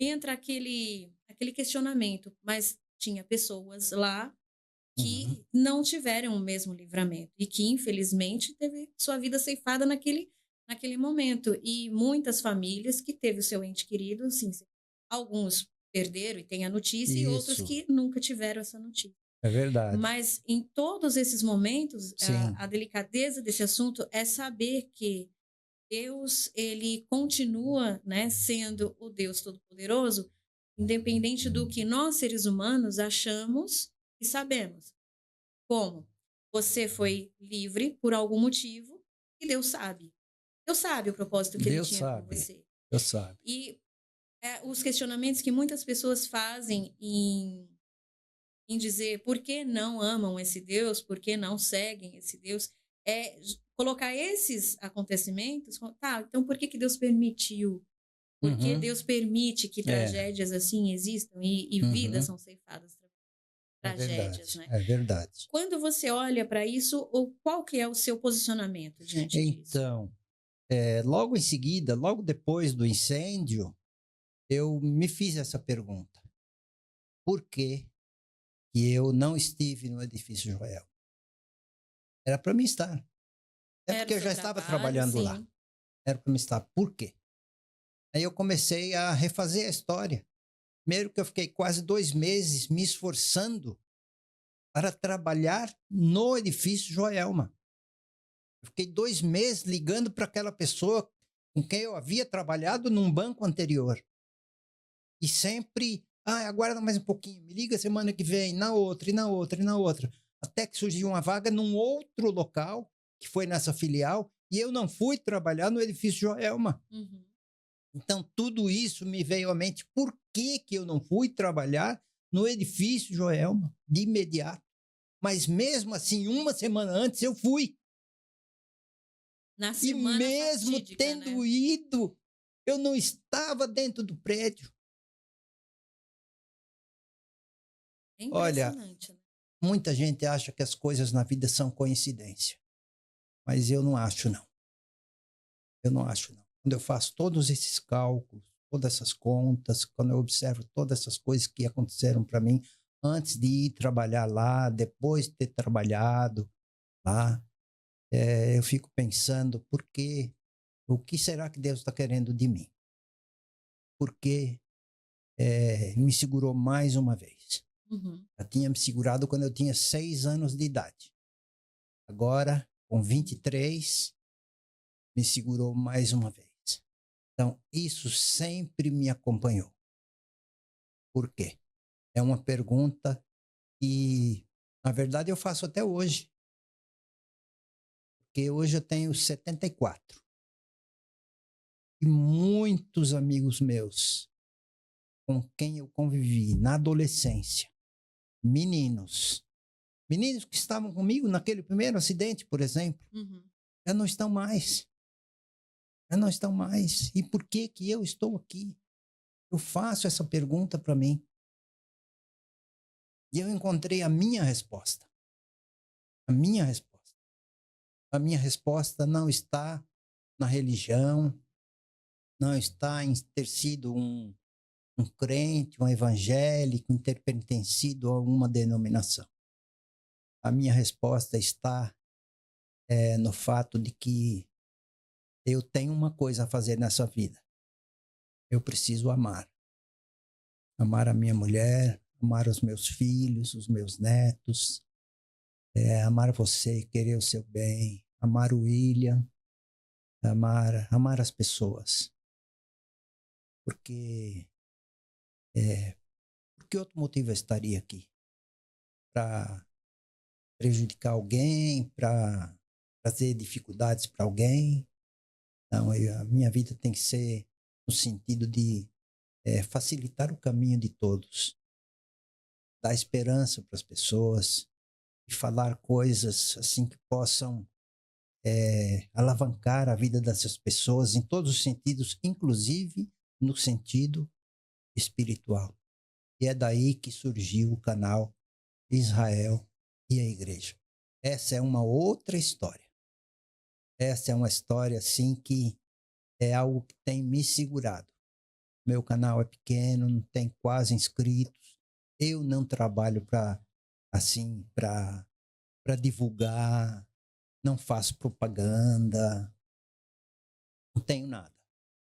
entra aquele questionamento, mas tinha pessoas lá que não tiveram o mesmo livramento e que, infelizmente, teve sua vida ceifada naquele momento. E muitas famílias que teve o seu ente querido, assim, alguns perderam e têm a notícia, e outros que nunca tiveram essa notícia. É verdade. Mas em todos esses momentos, a delicadeza desse assunto é saber que Deus, ele continua, né, sendo o Deus Todo-Poderoso, independente do que nós, seres humanos, achamos e sabemos. Como? Você foi livre por algum motivo e Deus sabe. Deus sabe o propósito que ele tinha com você. Deus sabe. E os questionamentos que muitas pessoas fazem em dizer por que não amam esse Deus, por que não seguem esse Deus, é colocar esses acontecimentos, então por que Deus permitiu? Por que Deus permite que tragédias assim existam e vidas são ceifadas? Tragédias, né? É verdade. Quando você olha para isso, qual que é o seu posicionamento diante disso? Então, logo em seguida, logo depois do incêndio, eu me fiz essa pergunta. Por que eu não estive no edifício Joel? Era para mim estar. Porque eu já estava trabalhando lá. Era para mim estar. Por quê? Aí eu comecei a refazer a história. Primeiro que eu fiquei quase 2 meses me esforçando para trabalhar no edifício Joelma. Eu fiquei 2 meses ligando para aquela pessoa com quem eu havia trabalhado num banco anterior. E sempre, aguarda mais um pouquinho, me liga semana que vem, na outra, e na outra, e na outra. Até que surgiu uma vaga num outro local, que foi nessa filial, e eu não fui trabalhar no edifício Joelma. Então, tudo isso me veio à mente. Por que eu não fui trabalhar no edifício Joelma de imediato? Mas mesmo assim, uma semana antes, eu fui. Na semana e mesmo fatídica, tendo né? ido, eu não estava dentro do prédio. É impressionante. Olha, muita gente acha que as coisas na vida são coincidência. Mas eu não acho, não. Eu não acho, não. Quando eu faço todos esses cálculos, todas essas contas, quando eu observo todas essas coisas que aconteceram para mim antes de ir trabalhar lá, depois de ter trabalhado lá, eu fico pensando, o que será que Deus está querendo de mim? Porque me segurou mais uma vez. Já tinha me segurado quando eu tinha 6 anos de idade. Agora, com 23, me segurou mais uma vez. Então, isso sempre me acompanhou. Por quê? É uma pergunta que, na verdade, eu faço até hoje. Porque hoje eu tenho 74. E muitos amigos meus com quem eu convivi na adolescência, meninos que estavam comigo naquele primeiro acidente, por exemplo, já não estão mais. Já não estão mais. E por que eu estou aqui? Eu faço essa pergunta para mim. E eu encontrei a minha resposta. A minha resposta. A minha resposta não está na religião, não está em ter sido um um crente, um evangélico, ter pertencido a uma denominação. A minha resposta está no fato de que eu tenho uma coisa a fazer nessa vida. Eu preciso amar. Amar a minha mulher, amar os meus filhos, os meus netos, amar você, querer o seu bem, amar o William, amar as pessoas. Porque por que outro motivo eu estaria aqui? Para prejudicar alguém, para trazer dificuldades para alguém? Não, a minha vida tem que ser no sentido de facilitar o caminho de todos, dar esperança para as pessoas e falar coisas assim que possam alavancar a vida dessas pessoas em todos os sentidos, inclusive no sentido espiritual. E é daí que surgiu o canal Israel e a Igreja. Essa é uma outra história. Essa é uma história assim que é algo que tem me segurado. Meu canal é pequeno, não tem quase inscritos. Eu não trabalho para divulgar, não faço propaganda, não tenho nada.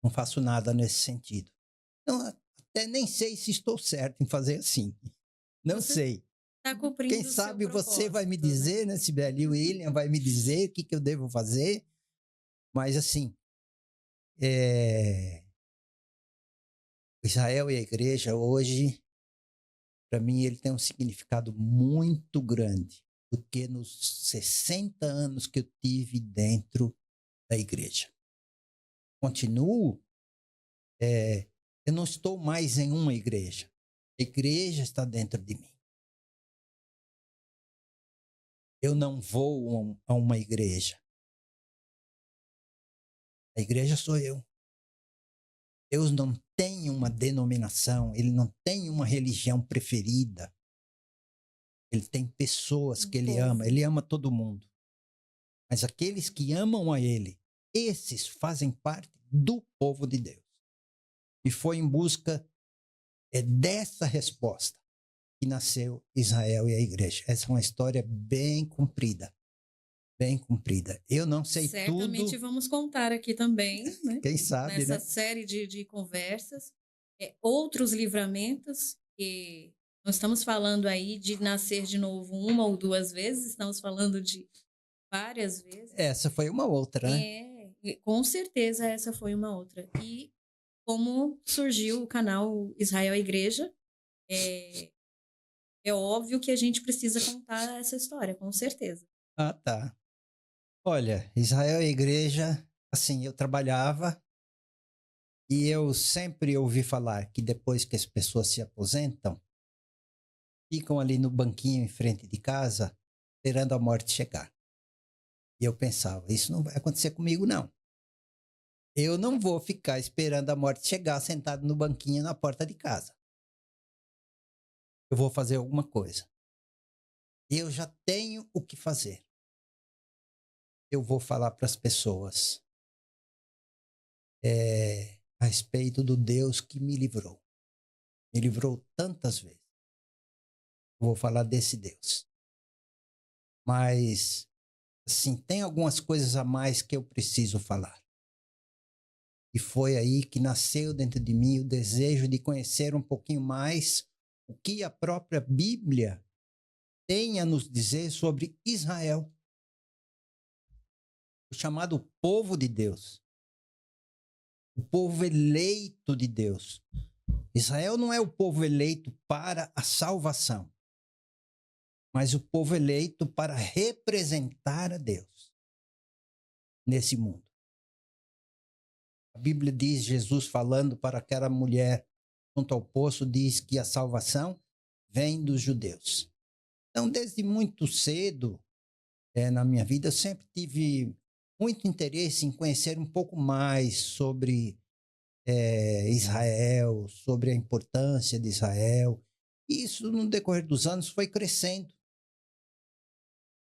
Não faço nada nesse sentido. Então, até nem sei se estou certo em fazer assim. Não sei. Está cumprindo Quem o sabe seu você vai me propósito, dizer, né, Sibeli? O William vai me dizer o que eu devo fazer. Mas, assim, Israel e a Igreja hoje, para mim, ele tem um significado muito grande do que nos 60 anos que eu tive dentro da Igreja. Continuo, eu não estou mais em uma igreja. A igreja está dentro de mim. Eu não vou a uma igreja. A igreja sou eu. Deus não tem uma denominação, ele não tem uma religião preferida. Ele tem pessoas que ele ama todo mundo. Mas aqueles que amam a ele, esses fazem parte do povo de Deus. E foi em busca dessa resposta que nasceu Israel e a Igreja. Essa é uma história bem comprida. Bem comprida. Eu não sei Certamente tudo. vamos contar aqui também, né? Quem sabe, nessa né? série de conversas, outros livramentos, que não estamos falando aí de nascer de novo uma ou duas vezes, estamos falando de várias vezes. Essa foi uma outra, né? Com certeza essa foi uma outra. E como surgiu o canal Israel Igreja, é óbvio que a gente precisa contar essa história, com certeza. Ah, tá. Olha, Israel e a Igreja, assim, eu trabalhava e eu sempre ouvi falar que depois que as pessoas se aposentam, ficam ali no banquinho em frente de casa, esperando a morte chegar. E eu pensava, isso não vai acontecer comigo, não. Eu não vou ficar esperando a morte chegar sentado no banquinho na porta de casa. Eu vou fazer alguma coisa. Eu já tenho o que fazer. Eu vou falar para as pessoas a respeito do Deus que me livrou. Me livrou tantas vezes. Eu vou falar desse Deus. Mas, assim, tem algumas coisas a mais que eu preciso falar. E foi aí que nasceu dentro de mim o desejo de conhecer um pouquinho mais o que a própria Bíblia tem a nos dizer sobre Israel, o chamado povo de Deus, o povo eleito de Deus. Israel não é o povo eleito para a salvação, mas o povo eleito para representar a Deus nesse mundo. A Bíblia diz, Jesus falando para aquela mulher junto ao poço, diz que a salvação vem dos judeus. Então, desde muito cedo, na minha vida, eu sempre tive muito interesse em conhecer um pouco mais sobre Israel, sobre a importância de Israel. E isso, no decorrer dos anos, foi crescendo.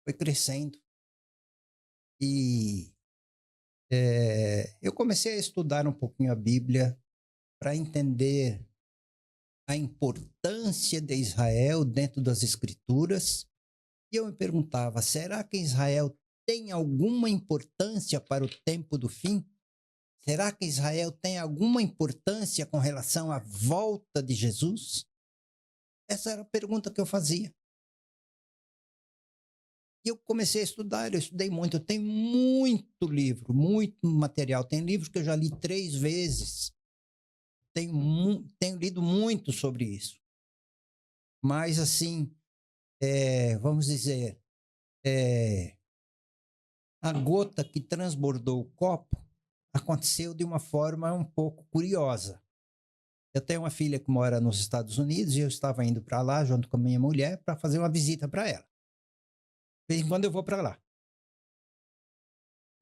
Foi crescendo. E eu comecei a estudar um pouquinho a Bíblia para entender a importância de Israel dentro das Escrituras. E eu me perguntava, será que Israel tem alguma importância para o tempo do fim? Será que Israel tem alguma importância com relação à volta de Jesus? Essa era a pergunta que eu fazia. E eu comecei a estudar, eu estudei muito, eu tenho muito livro, muito material. Tem livros que eu já li 3 vezes. Tenho lido muito sobre isso. Mas, assim, vamos dizer, a gota que transbordou o copo aconteceu de uma forma um pouco curiosa. Eu tenho uma filha que mora nos Estados Unidos e eu estava indo para lá junto com a minha mulher para fazer uma visita para ela. De vez em quando eu vou para lá.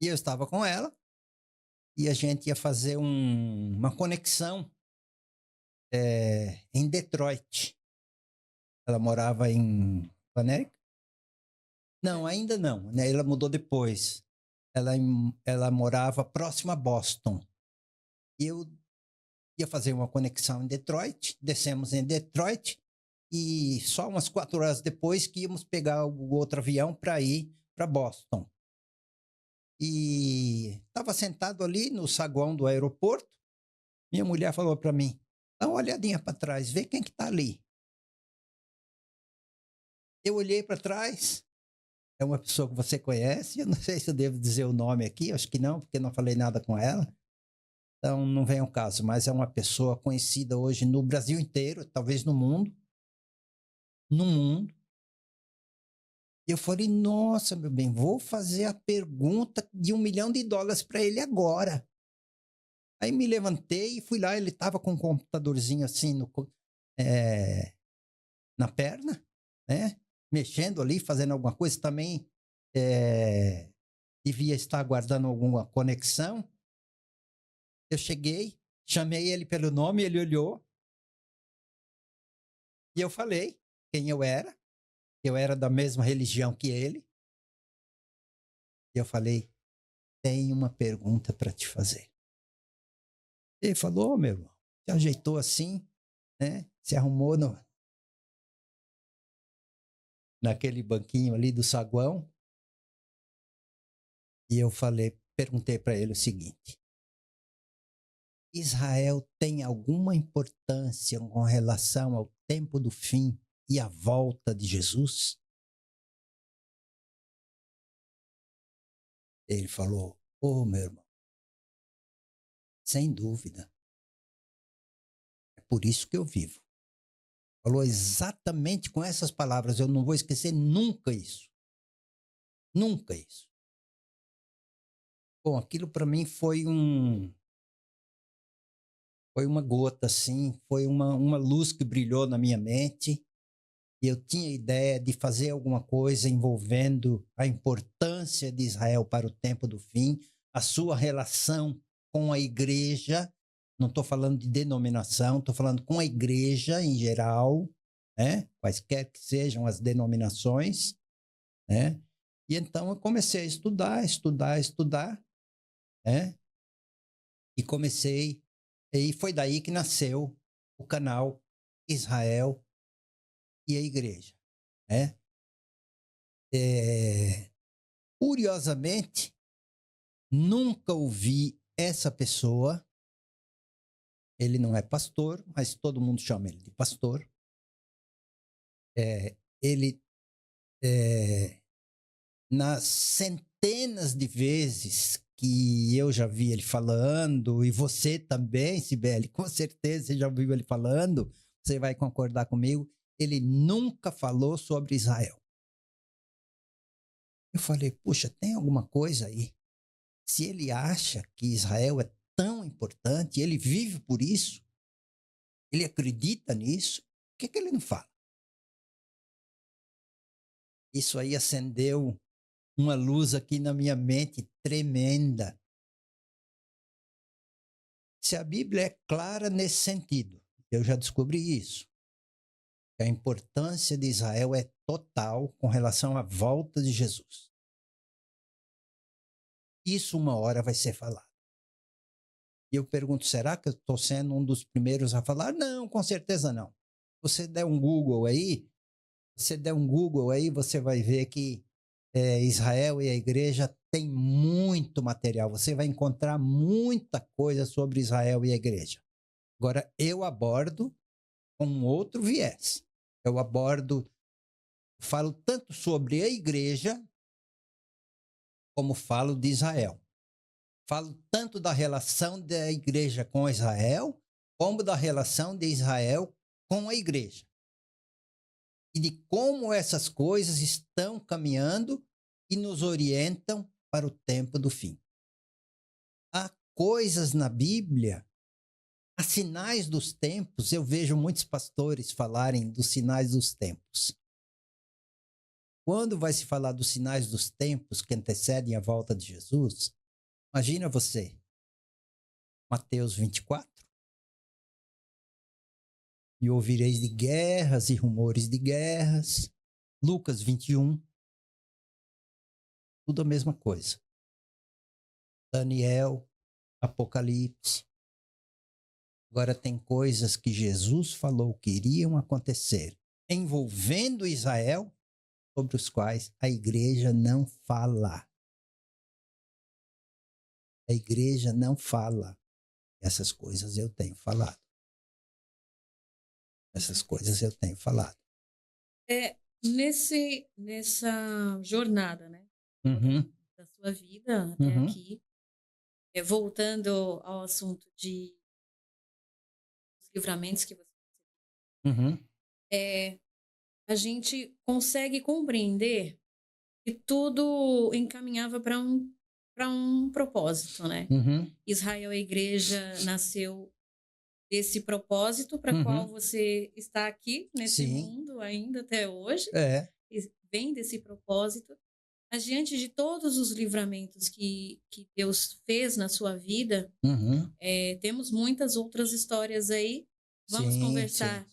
E eu estava com ela e a gente ia fazer uma conexão em Detroit. Ela morava em Connecticut? Não, ainda não, né? Ela mudou depois. Ela morava próximo a Boston. E eu ia fazer uma conexão em Detroit, descemos em Detroit e só umas 4 horas depois que íamos pegar o outro avião para ir para Boston. E estava sentado ali no saguão do aeroporto, minha mulher falou para mim, dá uma olhadinha para trás, vê quem que está ali. Eu olhei para trás, é uma pessoa que você conhece, eu não sei se eu devo dizer o nome aqui, acho que não, porque não falei nada com ela. Então, não vem ao caso, mas é uma pessoa conhecida hoje no Brasil inteiro, talvez no mundo. No mundo. E eu falei, nossa, meu bem, vou fazer a pergunta de $1 milhão para ele agora. Aí me levantei e fui lá, ele estava com um computadorzinho assim na perna, né? Mexendo ali, fazendo alguma coisa. Também devia estar aguardando alguma conexão. Eu cheguei, chamei ele pelo nome, ele olhou. E eu falei quem eu era. Eu era da mesma religião que ele. E eu falei, tenho uma pergunta para te fazer. Ele falou, meu irmão, se ajeitou assim, né? Se arrumou naquele banquinho ali do saguão. E eu perguntei para ele o seguinte, Israel tem alguma importância com relação ao tempo do fim e à volta de Jesus? Ele falou, meu irmão, sem dúvida. É por isso que eu vivo. Falou exatamente com essas palavras. Eu não vou esquecer nunca isso. Nunca isso. Bom, aquilo para mim foi uma gota, assim. Foi uma luz que brilhou na minha mente. E eu tinha ideia de fazer alguma coisa envolvendo a importância de Israel para o tempo do fim, a sua relação com a igreja. Não estou falando de denominação, estou falando com a igreja em geral, né? Quaisquer que sejam as denominações, né? E então eu comecei a estudar, né? E foi daí que nasceu o canal Israel e a igreja, né? Curiosamente, nunca ouvi essa pessoa. Ele não é pastor, mas todo mundo chama ele de pastor. Ele, nas centenas de vezes que eu já vi ele falando, e você também, Cibele, com certeza você já ouviu ele falando, você vai concordar comigo, ele nunca falou sobre Israel. Eu falei, puxa, tem alguma coisa aí. Se ele acha que Israel é tão importante, ele vive por isso, ele acredita nisso, por que ele não fala? Isso aí acendeu uma luz aqui na minha mente tremenda. Se a Bíblia é clara nesse sentido, eu já descobri isso. A importância de Israel é total com relação à volta de Jesus. Isso uma hora vai ser falado. E eu pergunto, será que eu estou sendo um dos primeiros a falar? Não, com certeza não. Você der um Google aí, você vai ver que Israel e a igreja tem muito material. Você vai encontrar muita coisa sobre Israel e a igreja. Agora, eu abordo com um outro viés. Falo tanto sobre a igreja, como falo de Israel. Falo tanto da relação da igreja com Israel, como da relação de Israel com a igreja. E de como essas coisas estão caminhando e nos orientam para o tempo do fim. Há coisas na Bíblia, há sinais dos tempos. Eu vejo muitos pastores falarem dos sinais dos tempos. Quando vai se falar dos sinais dos tempos que antecedem a volta de Jesus, imagina você, Mateus 24, e ouvireis de guerras e rumores de guerras, Lucas 21, tudo a mesma coisa. Daniel, Apocalipse. Agora tem coisas que Jesus falou que iriam acontecer, envolvendo Israel, sobre os quais a igreja não fala. A igreja não fala. Essas coisas eu tenho falado. Nessa jornada, né? Uhum. Da sua vida até aqui, voltando ao assunto de livramentos que você a gente consegue compreender que tudo encaminhava para um propósito, né? Israel, a igreja, nasceu desse propósito para qual você está aqui nesse mundo ainda até hoje. Vem desse propósito. Mas diante de todos os livramentos que Deus fez na sua vida, temos muitas outras histórias aí. Vamos conversar.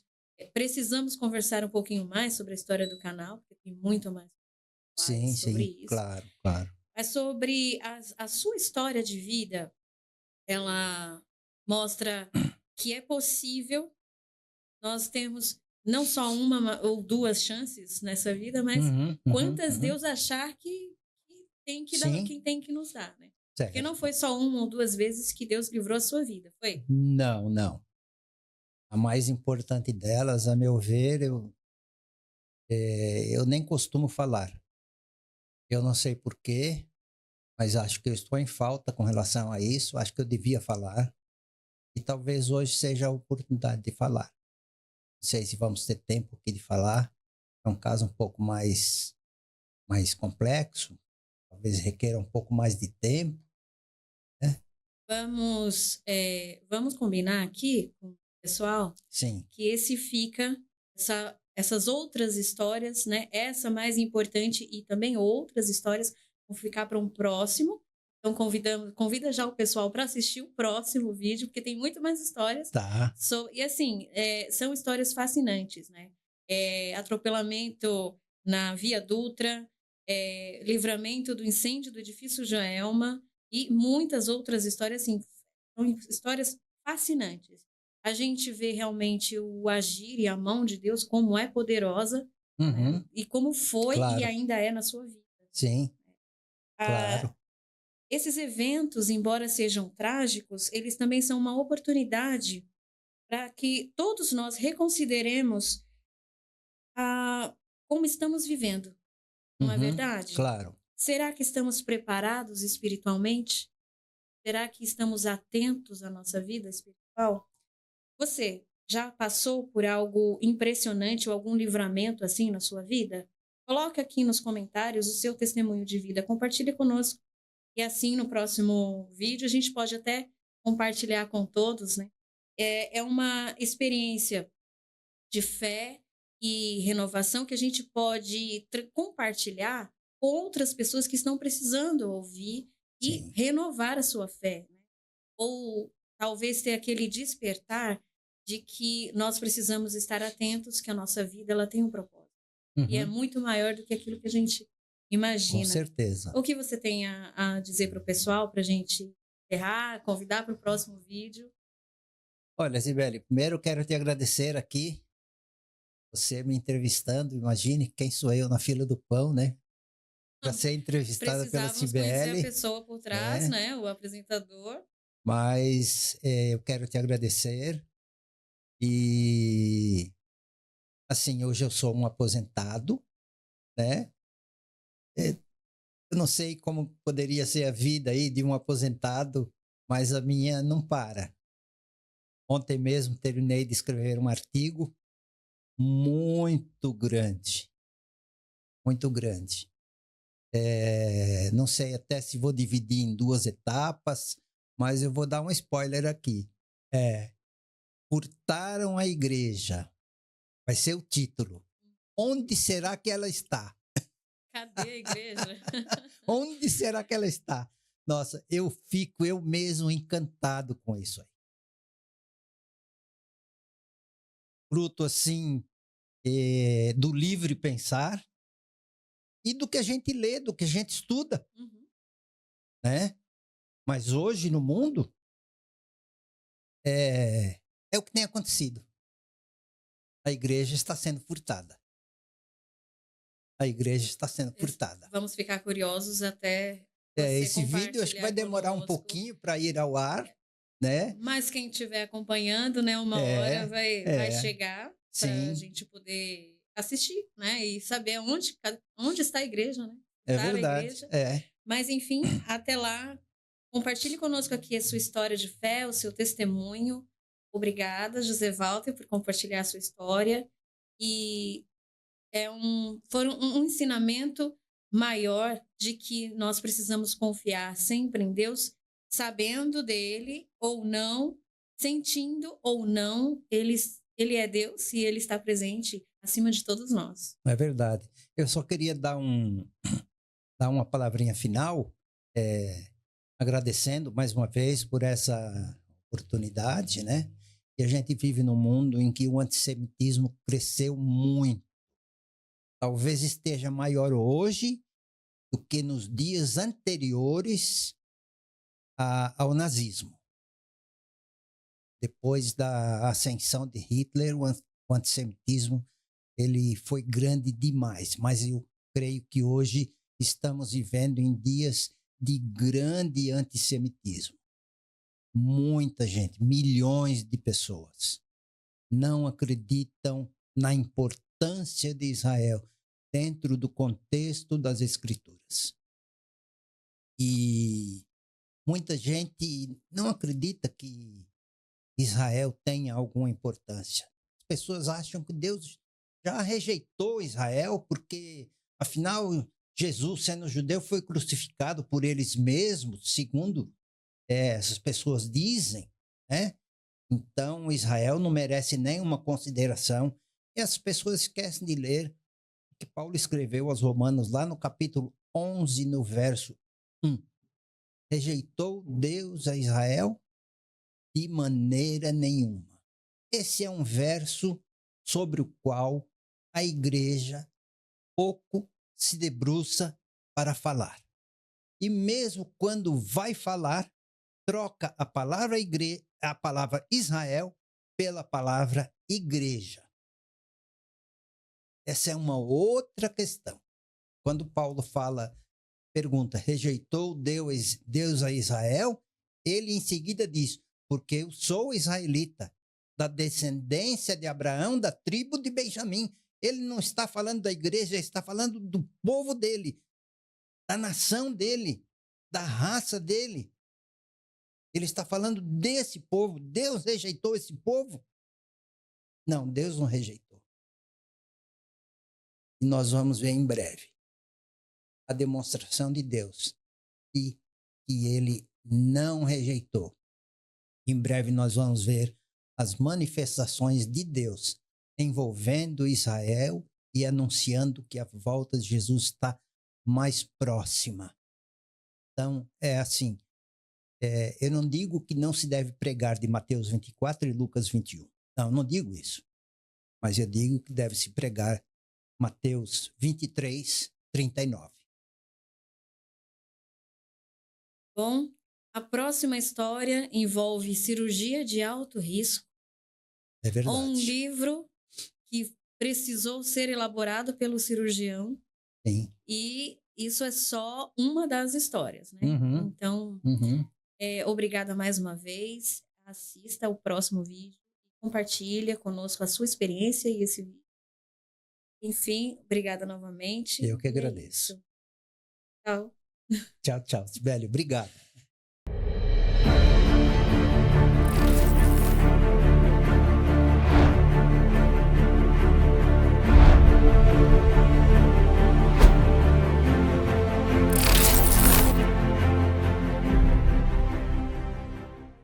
Precisamos conversar um pouquinho mais sobre a história do canal, porque tem muito mais sobre isso. Claro. Mas sobre a sua história de vida, ela mostra que é possível nós termos não só uma ou duas chances nessa vida, mas quantas Deus achar que tem que dar, quem tem que nos dar, né? Certo. Porque não foi só uma ou duas vezes que Deus livrou a sua vida, foi? Não. A mais importante delas, a meu ver, eu nem costumo falar. Eu não sei porquê, mas acho que eu estou em falta com relação a isso. Acho que eu devia falar. E talvez hoje seja a oportunidade de falar. Não sei se vamos ter tempo aqui de falar. É um caso um pouco mais complexo. Talvez requer um pouco mais de tempo. Né? Vamos combinar aqui com o pessoal que essas outras histórias, né? Essa mais importante e também outras histórias vão ficar para um próximo. Então convida já o pessoal para assistir o próximo vídeo, porque tem muito mais histórias. Tá. E assim, são histórias fascinantes, né? Atropelamento na Via Dutra, livramento do incêndio do edifício Joelma e muitas outras histórias, assim, são histórias fascinantes. A gente vê realmente o agir e a mão de Deus, como é poderosa, né? E como foi e ainda é na sua vida. Sim, claro. Esses eventos, embora sejam trágicos, eles também são uma oportunidade para que todos nós reconsideremos como estamos vivendo. Não é verdade? Claro. Será que estamos preparados espiritualmente? Será que estamos atentos à nossa vida espiritual? Você já passou por algo impressionante ou algum livramento assim na sua vida? Coloque aqui nos comentários o seu testemunho de vida. Compartilhe conosco. E assim, no próximo vídeo, a gente pode até compartilhar com todos, né? É uma experiência de fé e renovação que a gente pode compartilhar com outras pessoas que estão precisando ouvir e renovar a sua fé, né? Ou talvez ter aquele despertar de que nós precisamos estar atentos, que a nossa vida ela tem um propósito. E é muito maior do que aquilo que a gente imagina. Com certeza. O que você tem a dizer para o pessoal, para a gente encerrar, convidar para o próximo vídeo. Olha, Sibeli, primeiro eu quero te agradecer aqui, você me entrevistando. Imagine quem sou eu na fila do pão, né? Já ser entrevistada pela Precisávamos conhecer a Cibele, pessoa por trás, né? né? O apresentador. Mas eu quero te agradecer e, assim, hoje eu sou um aposentado, né? Eu não sei como poderia ser a vida aí de um aposentado, mas a minha não para. Ontem mesmo terminei de escrever um artigo muito grande, muito grande. Não sei até se vou dividir em duas etapas, mas eu vou dar um spoiler aqui. Furtaram a igreja. Vai ser o título. Onde será que ela está? Cadê a igreja? Onde será que ela está? Nossa, eu fico eu mesmo encantado com isso aí. Fruto, assim, do livre pensar e do que a gente lê, do que a gente estuda, Uhum. né? Mas hoje no mundo é o que tem acontecido. A igreja está sendo furtada. A igreja está sendo furtada. Vamos ficar curiosos até você Esse vídeo acho que vai compartilhar demorar um conosco. pouquinho para ir ao ar, né? Mas quem estiver acompanhando, né, uma hora vai chegar para a sim, gente poder assistir, né, e saber onde está a igreja, né? é Estar a verdade. igreja. Mas enfim, até lá, compartilhe conosco aqui a sua história de fé, o seu testemunho. Obrigada, José Walter, por compartilhar a sua história. E foi um ensinamento maior de que nós precisamos confiar sempre em Deus, sabendo dele ou não, sentindo ou não, ele é Deus e ele está presente acima de todos nós. É verdade. Eu só queria dar uma palavrinha final, agradecendo mais uma vez por essa oportunidade, né? E a gente vive num mundo em que o antissemitismo cresceu muito. Talvez esteja maior hoje do que nos dias anteriores ao nazismo. Depois da ascensão de Hitler, o antissemitismo ele foi grande demais, mas eu creio que hoje estamos vivendo em dias de grande antissemitismo. Muita gente, milhões de pessoas, não acreditam na importância de Israel dentro do contexto das Escrituras. E muita gente não acredita que Israel tenha alguma importância. As pessoas acham que Deus já rejeitou Israel porque, afinal, Jesus, sendo judeu, foi crucificado por eles mesmos, segundo essas pessoas dizem, né? Então, Israel não merece nenhuma consideração. E as pessoas esquecem de ler o que Paulo escreveu aos Romanos, lá no capítulo 11, no verso 1. Rejeitou Deus a Israel? De maneira nenhuma. Esse é um verso sobre o qual a igreja pouco se debruça para falar. E mesmo quando vai falar, troca a palavra Israel pela palavra igreja. Essa é uma outra questão. Quando Paulo pergunta, rejeitou Deus a Israel? Ele em seguida diz, porque eu sou israelita, da descendência de Abraão, da tribo de Benjamim. Ele não está falando da igreja, ele está falando do povo dele, da nação dele, da raça dele. Ele está falando desse povo. Deus rejeitou esse povo? Não, Deus não rejeitou. E nós vamos ver em breve a demonstração de Deus e que ele não rejeitou. Em breve nós vamos ver as manifestações de Deus envolvendo Israel e anunciando que a volta de Jesus está mais próxima. Então, é assim, eu não digo que não se deve pregar de Mateus 24 e Lucas 21. Não digo isso. Mas eu digo que deve se pregar Mateus 23, 39. Bom, A próxima história envolve cirurgia de alto risco. É verdade. Um livro que precisou ser elaborado pelo cirurgião. Sim. E isso é só uma das histórias, né? Uhum. Então, Uhum. obrigada mais uma vez. Assista o próximo vídeo. Compartilha conosco a sua experiência e esse vídeo. Enfim, obrigada novamente. Eu que E é agradeço. isso. Tchau. Tchau, tchau. Sibeli, obrigado.